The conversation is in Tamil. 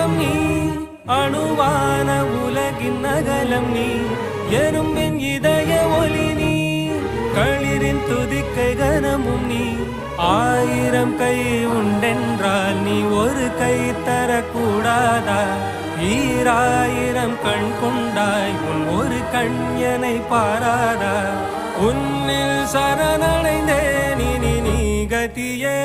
அங்கம் நீ அணுவான உலகின் அகலம் நீ எறும்பின் இதய ஒளி நீ களிரின் துதிக்கை கனமும் நீ ஆயிரம் கை உண்டென்றால் நீ ஒரு கை தரக்கூடாதா ஈராயிரம் கண் கொண்டாய் உன் ஒரு கண்யனை பாராதா உன்னில் சரணடைந்தேன் இனி நீ கதியே